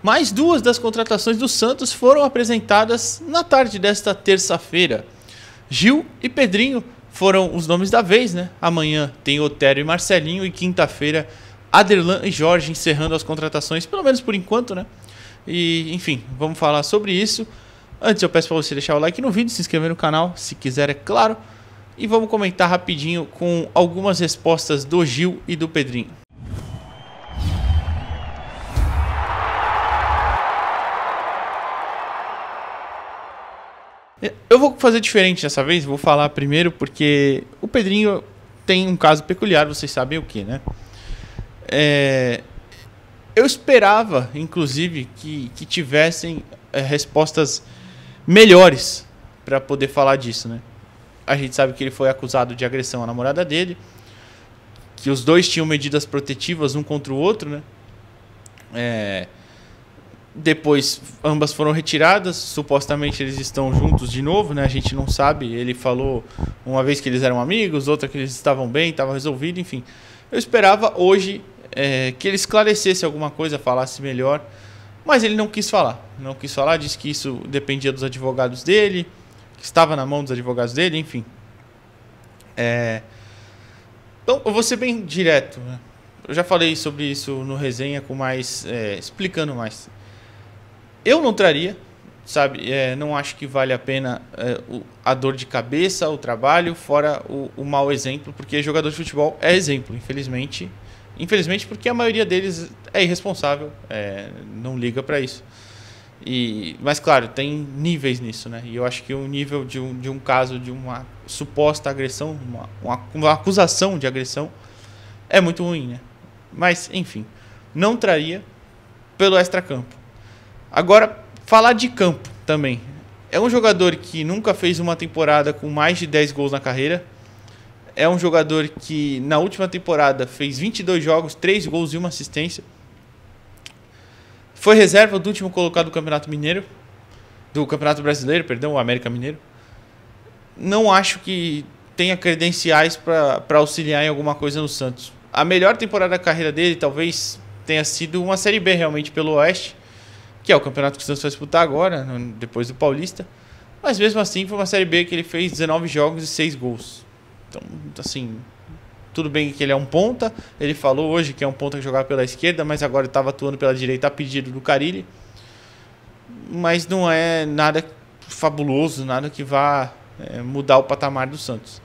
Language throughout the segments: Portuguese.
Mais duas das contratações do Santos foram apresentadas na tarde desta terça-feira. Gil e Pedrinho foram os nomes da vez, né? Amanhã tem Otero e Marcelinho e quinta-feira Aderlan e Jorge encerrando as contratações, pelo menos por enquanto, né? E, enfim, vamos falar sobre isso. Antes eu peço para você deixar o like no vídeo, se inscrever no canal, se quiser, é claro. E vamos comentar rapidinho com algumas respostas do Gil e do Pedrinho. Eu vou fazer diferente dessa vez, vou falar primeiro porque o Pedrinho tem um caso peculiar, vocês sabem o que, né? Eu esperava, inclusive, que tivessem respostas melhores para poder falar disso, né? A gente sabe que ele foi acusado de agressão à namorada dele, que os dois tinham medidas protetivas um contra o outro, né? Depois ambas foram retiradas, supostamente eles estão juntos de novo, né? A gente não sabe, ele falou uma vez que eles eram amigos, outra que eles estavam bem, estava resolvido, enfim. Eu esperava hoje que ele esclarecesse alguma coisa, falasse melhor, mas ele não quis falar. Não quis falar, disse que isso dependia dos advogados dele, que estava na mão dos advogados dele, enfim. Então eu vou ser bem direto, né? Eu já falei sobre isso no resenha, com mais explicando mais. Eu não traria, sabe? Não acho que vale a pena a dor de cabeça, o trabalho, fora o mau exemplo, porque jogador de futebol é exemplo, infelizmente. Infelizmente, porque a maioria deles é irresponsável, não liga para isso. Mas, claro, tem níveis nisso, né? E eu acho que o nível de um caso de uma suposta agressão, uma acusação de agressão, é muito ruim, né? Mas, enfim, não traria pelo extracampo. Agora, falar de campo também. É um jogador que nunca fez uma temporada com mais de 10 gols na carreira. É um jogador que na última temporada fez 22 jogos, 3 gols e 1 assistência. Foi reserva do último colocado do Campeonato Mineiro. Do Campeonato Brasileiro, perdão, o América Mineiro. Não acho que tenha credenciais para auxiliar em alguma coisa no Santos. A melhor temporada da carreira dele talvez tenha sido uma Série B realmente pelo Oeste, que é o campeonato que o Santos vai disputar agora, depois do Paulista. Mas mesmo assim foi uma Série B que ele fez 19 jogos e 6 gols. Então, assim, tudo bem que ele é um ponta. Ele falou hoje que é um ponta que jogava pela esquerda, mas agora estava atuando pela direita a pedido do Carille. Mas não é nada fabuloso, nada que vá mudar o patamar do Santos.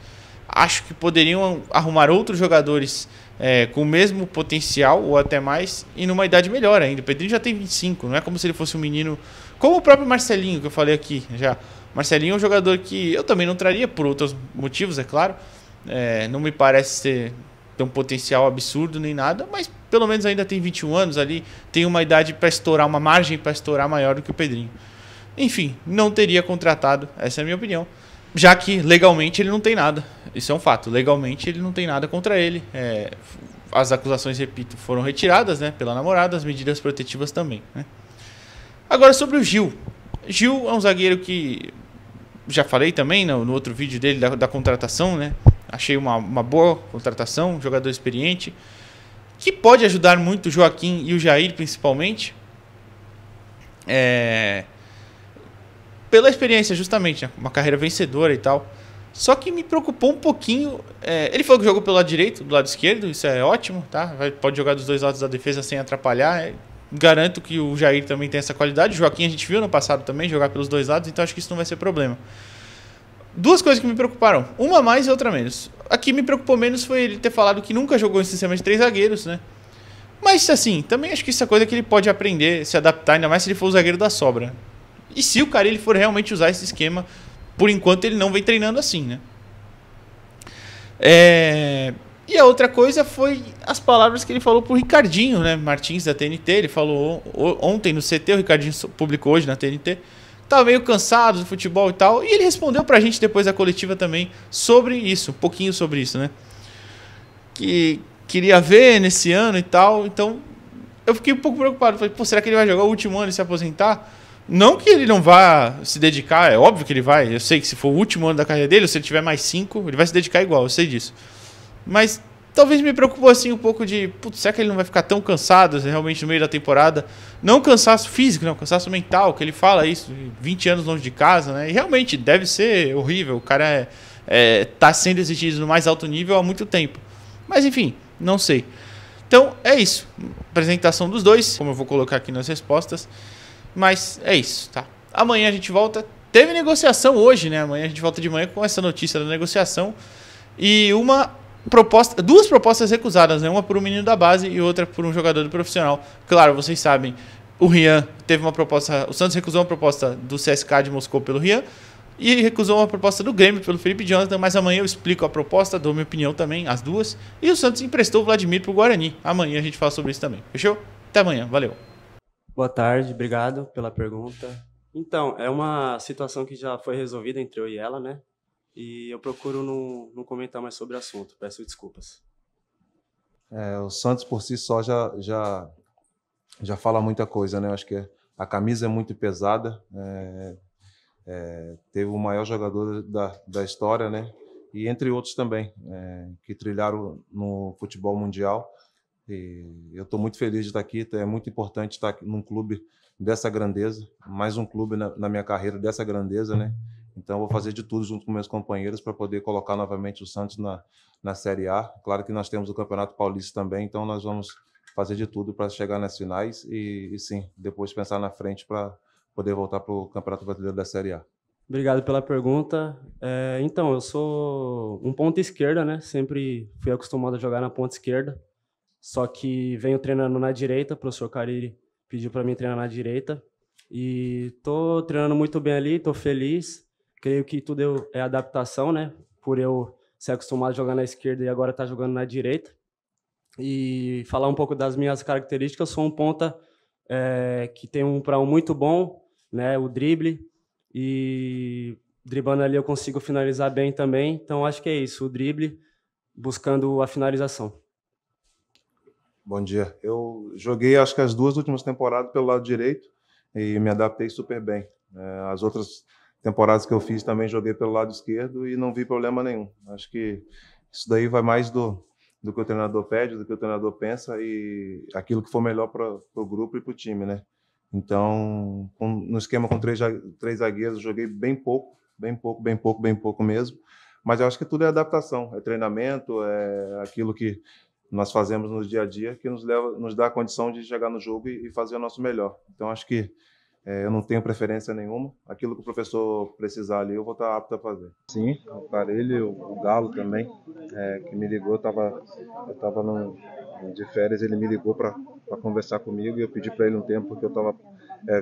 Acho que poderiam arrumar outros jogadores com o mesmo potencial, ou até mais, e numa idade melhor ainda. O Pedrinho já tem 25, não é como se ele fosse um menino... Como o próprio Marcelinho, que eu falei aqui já. Marcelinho é um jogador que eu também não traria, por outros motivos, é claro. Não me parece ter um potencial absurdo nem nada, mas pelo menos ainda tem 21 anos ali, tem uma idade para estourar, uma margem para estourar maior do que o Pedrinho. Enfim, não teria contratado, essa é a minha opinião. Já que legalmente ele não tem nada. Isso é um fato. Legalmente ele não tem nada contra ele. As acusações, repito, foram retiradas, né, pela namorada, as medidas protetivas também, né? Agora sobre o Gil. Gil é um zagueiro que já falei também no outro vídeo dele da contratação, né? Achei uma boa contratação, um jogador experiente, que pode ajudar muito o Joaquim e o Jair principalmente. Pela experiência, justamente, né? Uma carreira vencedora e tal. Só que me preocupou um pouquinho. Ele falou que jogou pelo lado direito, do lado esquerdo, isso é ótimo, tá? Pode jogar dos dois lados da defesa sem atrapalhar. Garanto que o Jair também tem essa qualidade. O Joaquim a gente viu no passado também jogar pelos dois lados, então acho que isso não vai ser problema. Duas coisas que me preocuparam, uma mais e outra menos. A que me preocupou menos foi ele ter falado que nunca jogou em sistema de 3 zagueiros, né? Mas assim, também acho que isso é coisa que ele pode aprender, se adaptar, ainda mais se ele for o zagueiro da sobra. E se o cara ele for realmente usar esse esquema, por enquanto ele não vem treinando assim, né? E a outra coisa foi as palavras que ele falou pro Ricardinho, né? Martins da TNT, ele falou ontem no CT, o Ricardinho publicou hoje na TNT. Tava meio cansado do futebol e tal. E ele respondeu pra gente depois da coletiva também sobre isso, um pouquinho sobre isso, né? Que queria ver nesse ano e tal. Então, eu fiquei um pouco preocupado. Falei, pô, será que ele vai jogar o último ano e se aposentar? Não que ele não vá se dedicar, é óbvio que ele vai. Eu sei que se for o último ano da carreira dele, ou se ele tiver mais 5, ele vai se dedicar igual, eu sei disso. Mas Talvez me preocupou assim um pouco de, putz, será que ele não vai ficar tão cansado realmente no meio da temporada? Não cansaço físico, não, cansaço mental, que ele fala isso, 20 anos longe de casa, né? E realmente deve ser horrível, o cara tá sendo exigido no mais alto nível há muito tempo. Mas enfim, não sei. Então é isso, apresentação dos dois, como eu vou colocar aqui nas respostas. Mas é isso, tá? Amanhã a gente volta. Teve negociação hoje, né? Amanhã a gente volta de manhã com essa notícia da negociação. E duas propostas recusadas, né? Uma por um menino da base e outra por um jogador do profissional. Claro, vocês sabem, o Rian teve uma proposta, o Santos recusou uma proposta do CSKA de Moscou pelo Rian e recusou uma proposta do Grêmio pelo Felipe Jonathan, mas amanhã eu explico a proposta, dou minha opinião também, as duas. E o Santos emprestou o Vladimir pro Guarani. Amanhã a gente fala sobre isso também. Fechou? Até amanhã, valeu. Boa tarde, obrigado pela pergunta. Então, é uma situação que já foi resolvida entre eu e ela, né? E eu procuro não comentar mais sobre o assunto, peço desculpas. O Santos por si só já fala muita coisa, né? Eu acho que a camisa é muito pesada, teve o maior jogador da história, né? E entre outros também, que trilharam no futebol mundial. E eu estou muito feliz de estar aqui, é muito importante estar aqui num clube dessa grandeza, mais um clube na minha carreira dessa grandeza, né? Então, eu vou fazer de tudo junto com meus companheiros para poder colocar novamente o Santos na Série A. Claro que nós temos o Campeonato Paulista também, então nós vamos fazer de tudo para chegar nas finais e sim, depois pensar na frente para poder voltar para o Campeonato Brasileiro da Série A. Obrigado pela pergunta. Então, eu sou um ponta esquerda, né? Sempre fui acostumado a jogar na ponta esquerda, só que venho treinando na direita, o professor Cariri pediu para mim treinar na direita e tô treinando muito bem ali, tô feliz. Creio que tudo é adaptação, né? Por eu ser acostumado a jogar na esquerda e agora estar jogando na direita. E falar um pouco das minhas características, eu sou um ponta que tem um para um muito bom, né? O drible, e driblando ali eu consigo finalizar bem também. Então acho que é isso, o drible buscando a finalização. Bom dia. Eu joguei acho que as 2 últimas temporadas pelo lado direito e me adaptei super bem. As outras temporadas que eu fiz também joguei pelo lado esquerdo e não vi problema nenhum. Acho que isso daí vai mais do que o treinador pede, do que o treinador pensa e aquilo que for melhor para o grupo e para o time, né? Então, no esquema com três zagueiros, joguei bem pouco mesmo. Mas eu acho que tudo é adaptação, é treinamento, é aquilo que nós fazemos no dia a dia que nos dá a condição de chegar no jogo e fazer o nosso melhor. Então, acho que eu não tenho preferência nenhuma. Aquilo que o professor precisar ali, eu vou estar apto a fazer. Sim, o Parelho, o Galo também, que me ligou, eu estava de férias, ele me ligou para conversar comigo e eu pedi para ele um tempo porque eu estava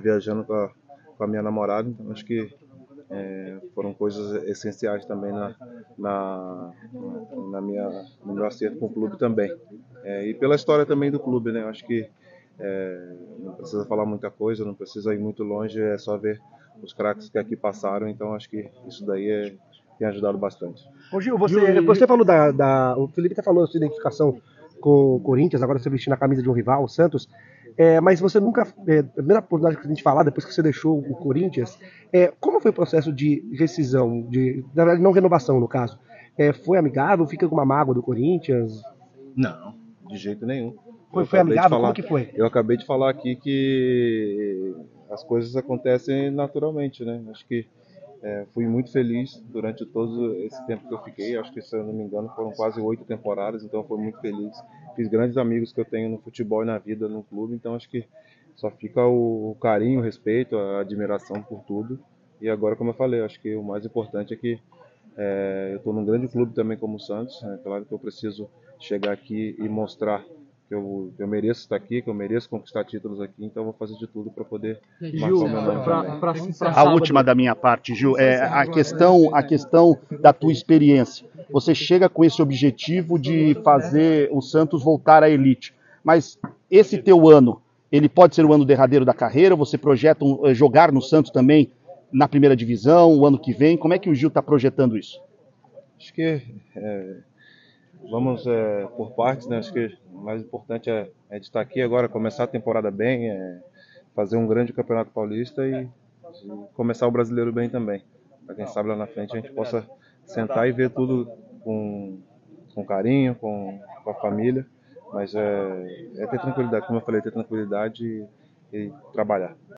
viajando com a minha namorada. Então, acho que foram coisas essenciais também no meu acerto com o clube também. E pela história também do clube, né? Acho que não precisa falar muita coisa, não precisa ir muito longe, é só ver os craques que aqui passaram, então acho que isso daí tem ajudado bastante. Ô Gil, você falou o Felipe até falou da sua identificação com o Corinthians, agora você vestindo a camisa de um rival, o Santos, mas você nunca, a primeira oportunidade que a gente falar, depois que você deixou o Corinthians, como foi o processo de rescisão, na verdade não renovação no caso, foi amigável, fica com uma mágoa do Corinthians? Não, de jeito nenhum. Foi amigável? Como que foi? Eu acabei de falar aqui que as coisas acontecem naturalmente, né? Acho que fui muito feliz durante todo esse tempo que eu fiquei. Acho que, se eu não me engano, foram quase 8 temporadas, então fui muito feliz. Fiz grandes amigos que eu tenho no futebol e na vida, no clube, então acho que só fica o carinho, o respeito, a admiração por tudo. E agora, como eu falei, acho que o mais importante é que eu estou num grande clube também como o Santos. É claro que eu preciso chegar aqui e mostrar que eu mereço estar aqui, que eu mereço conquistar títulos aqui, então eu vou fazer de tudo para poder Gil, marcar o meu nome também. a última da minha parte, Gil, a questão da tua experiência. Você chega com esse objetivo de fazer o Santos voltar à elite, mas esse teu ano, ele pode ser o ano derradeiro da carreira? Você projeta jogar no Santos também na primeira divisão, o ano que vem? Como é que o Gil está projetando isso? Acho que vamos por partes, né? Acho que o mais importante é de estar aqui agora, começar a temporada bem, fazer um grande campeonato paulista e começar o brasileiro bem também. Para quem sabe lá na frente a gente possa sentar e ver tudo com carinho, com a família, mas é ter tranquilidade, como eu falei, ter tranquilidade e trabalhar.